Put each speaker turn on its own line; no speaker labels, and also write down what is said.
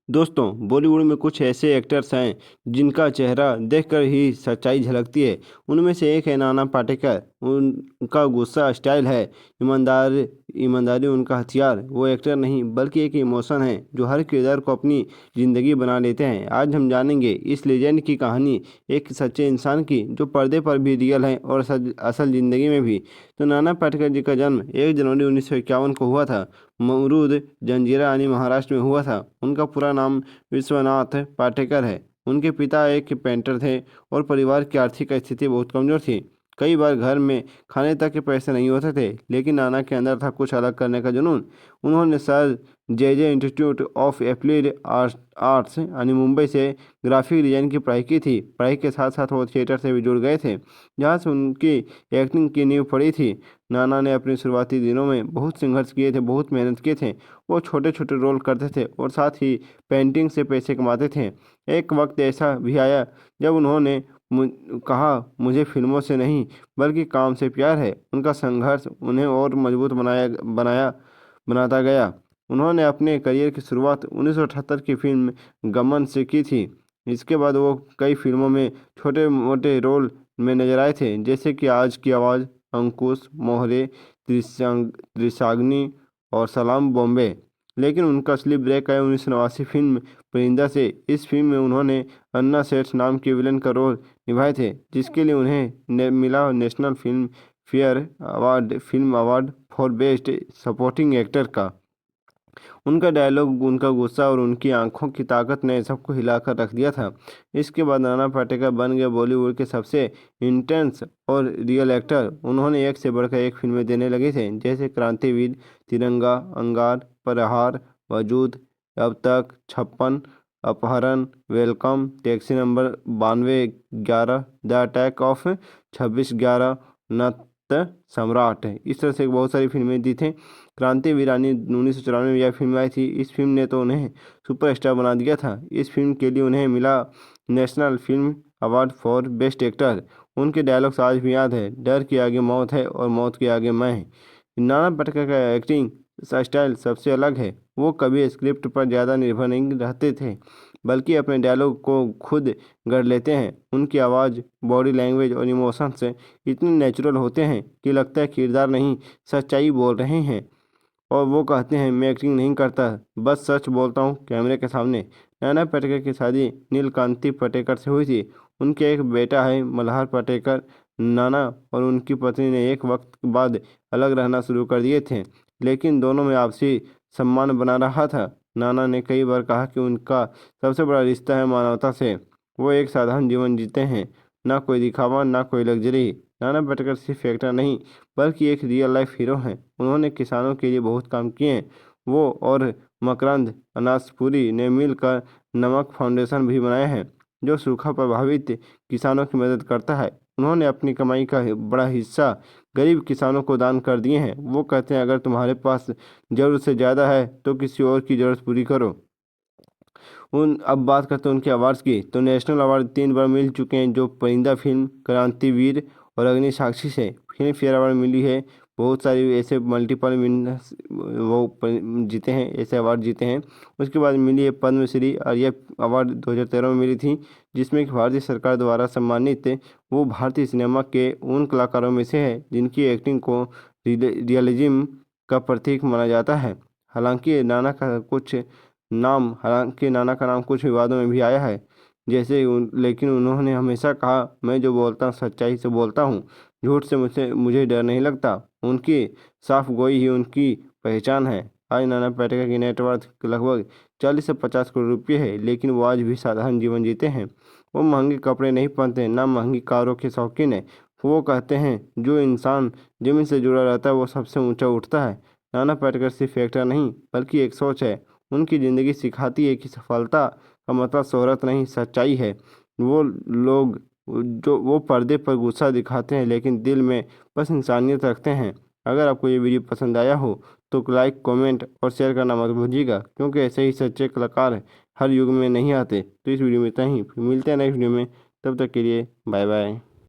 दोस्तों, बॉलीवुड में कुछ ऐसे एक्टर्स हैं जिनका चेहरा देखकर ही सच्चाई झलकती है। उनमें से एक है नाना पाटेकर। उनका गुस्सा स्टाइल है, ईमानदारी उनका हथियार। वो एक्टर नहीं बल्कि एक इमोशन है जो हर किरदार को अपनी ज़िंदगी बना लेते हैं। आज हम जानेंगे इस लेजेंड की कहानी, एक सच्चे इंसान की जो पर्दे पर भी रियल है और असल ज़िंदगी में भी। तो नाना पाटेकर जी का जन्म 1 जनवरी 1951 को हुआ था। मुरुड जंजीरा यानी महाराष्ट्र में हुआ था। उनका पूरा नाम विश्वनाथ पाटेकर है। उनके पिता एक पेंटर थे और परिवार की आर्थिक स्थिति बहुत कमज़ोर थी। कई बार घर में खाने तक के पैसे नहीं होते थे, लेकिन नाना के अंदर था कुछ अलग करने का जुनून। उन्होंने sir J institute of applied arts यानी मुंबई से ग्राफिक डिजाइन की पढ़ाई की थी। पढ़ाई के साथ साथ वो थिएटर से भी जुड़ गए थे, जहाँ से उनकी एक्टिंग की नींव पड़ी थी। नाना ने अपने शुरुआती दिनों में बहुत संघर्ष किए थे, बहुत मेहनत किए थे। वो छोटे छोटे रोल करते थे और साथ ही पेंटिंग से पैसे कमाते थे। एक वक्त ऐसा भी आया जब उन्होंने कहा, मुझे फिल्मों से नहीं बल्कि काम से प्यार है। उनका संघर्ष उन्हें और मजबूत बनाता गया। उन्होंने अपने करियर की शुरुआत 1978 की फिल्म गमन से की थी। इसके बाद वो कई फिल्मों में छोटे मोटे रोल में नजर आए थे, जैसे कि आज की आवाज़, अंकुश, मोहरे, त्रिशाग्नि और सलाम बॉम्बे। लेकिन उनका असली ब्रेक आया 1989 फिल्म परिंदा से। इस फिल्म में उन्होंने अन्ना सेठ नाम के विलन का रोल निभाए थे, जिसके लिए उन्हें मिला national film award for best supporting actor का। उनका डायलॉग, उनका गुस्सा और उनकी आंखों की ताकत ने सबको हिलाकर रख दिया था। इसके बाद नाना पाटेकर बन गए बॉलीवुड के सबसे इंटेंस और रियल एक्टर। उन्होंने एक से बढ़कर एक फिल्में देने लगे थे, जैसे क्रांतिवीर, तिरंगा, अंगार, प्रहार, वजूद, अब तक, 56, अपहरण, welcome, taxi number 9211, the attack of 26/11, नत सम्राट। इस तरह से बहुत सारी फिल्में दी थी। क्रांति वीरानी 1994 में यह फिल्म आई थी। इस फिल्म ने तो उन्हें सुपरस्टार बना दिया था। इस फिल्म के लिए उन्हें मिला national film award for best actor. उनके डायलॉग्स आज भी याद है, डर के आगे मौत है और मौत के आगे मैं। नाना पाटेकर का एक्टिंग स्टाइल सबसे अलग है। वो कभी स्क्रिप्ट पर ज़्यादा निर्भर नहीं रहते थे, बल्कि अपने डायलॉग को खुद गढ़ लेते हैं। उनकी आवाज़, बॉडी लैंग्वेज और इमोशंस इतने नेचुरल होते हैं कि लगता है किरदार नहीं, सच्चाई बोल रहे हैं। और वो कहते हैं, मैं एक्टिंग नहीं करता, बस सच बोलता हूँ कैमरे के सामने। नाना पाटेकर की शादी नीलकांति पाटेकर से हुई थी। उनके एक बेटा है मल्हार पाटेकर। नाना और उनकी पत्नी ने एक वक्त बाद अलग रहना शुरू कर दिए थे, लेकिन दोनों में आपसी सम्मान बना रहा था। नाना ने कई बार कहा कि उनका सबसे बड़ा रिश्ता है मानवता से। वो एक साधारण जीवन जीते हैं, ना कोई दिखावा, ना कोई लग्जरी। नाना पाटेकर सिर्फ एक्टर नहीं बल्कि एक रियल लाइफ हीरो हैं। उन्होंने किसानों के लिए बहुत काम किए हैं। वो और मकरंद अनासपुरी ने मिलकर नमक फाउंडेशन भी बनाया है, जो सूखा प्रभावित किसानों की मदद करता है। उन्होंने अपनी कमाई का बड़ा हिस्सा गरीब किसानों को दान कर दिए हैं। वो कहते हैं, अगर तुम्हारे पास ज़रूरत से ज़्यादा है तो किसी और की ज़रूरत पूरी करो। अब बात करते हैं उनके अवार्ड्स की। तो नेशनल अवार्ड 3 बार मिल चुके हैं, जो परिंदा फिल्म, क्रांतिवीर और अग्नि साक्षी से। फिल्म फेयर अवार्ड मिली है। बहुत सारी ऐसे मल्टीपल विनर्स जीते हैं, ऐसे अवार्ड जीते हैं। उसके बाद मिली है पद्मश्री, और यह अवार्ड 2013 में मिली थी, जिसमें कि भारतीय सरकार द्वारा सम्मानित। वो भारतीय सिनेमा के उन कलाकारों में से है जिनकी एक्टिंग को रियलिज्म का प्रतीक माना जाता है। हालांकि नाना का नाम कुछ विवादों में भी आया है, लेकिन उन्होंने हमेशा कहा, मैं जो बोलता हूँ सच्चाई से बोलता हूँ, झूठ से मुझे डर नहीं लगता। उनकी साफ गोई ही उनकी पहचान है। आज नाना पाटेकर की नेटवर्थ लगभग 40 से 50 करोड़ रुपये है, लेकिन वो आज भी साधारण जीवन जीते हैं। वो महंगे कपड़े नहीं पहनते, ना महंगी कारों के शौकीन है। वो कहते हैं, जो इंसान जमीन से जुड़ा रहता है वो सबसे ऊंचा उठता है। नाना पाटेकर सिर्फ एक्टर नहीं बल्कि एक सोच है। उनकी ज़िंदगी सिखाती है कि सफलता का मतलब शोहरत नहीं, सच्चाई है। वो लोग जो वो पर्दे पर गुस्सा दिखाते हैं, लेकिन दिल में बस इंसानियत रखते हैं। अगर आपको ये वीडियो पसंद आया हो तो लाइक, कमेंट और शेयर करना मत भूलिएगा, क्योंकि ऐसे ही सच्चे कलाकार हर युग में नहीं आते। तो इस वीडियो में इतना ही, फिर मिलते हैं नेक्स्ट वीडियो में। तब तक के लिए बाय बाय।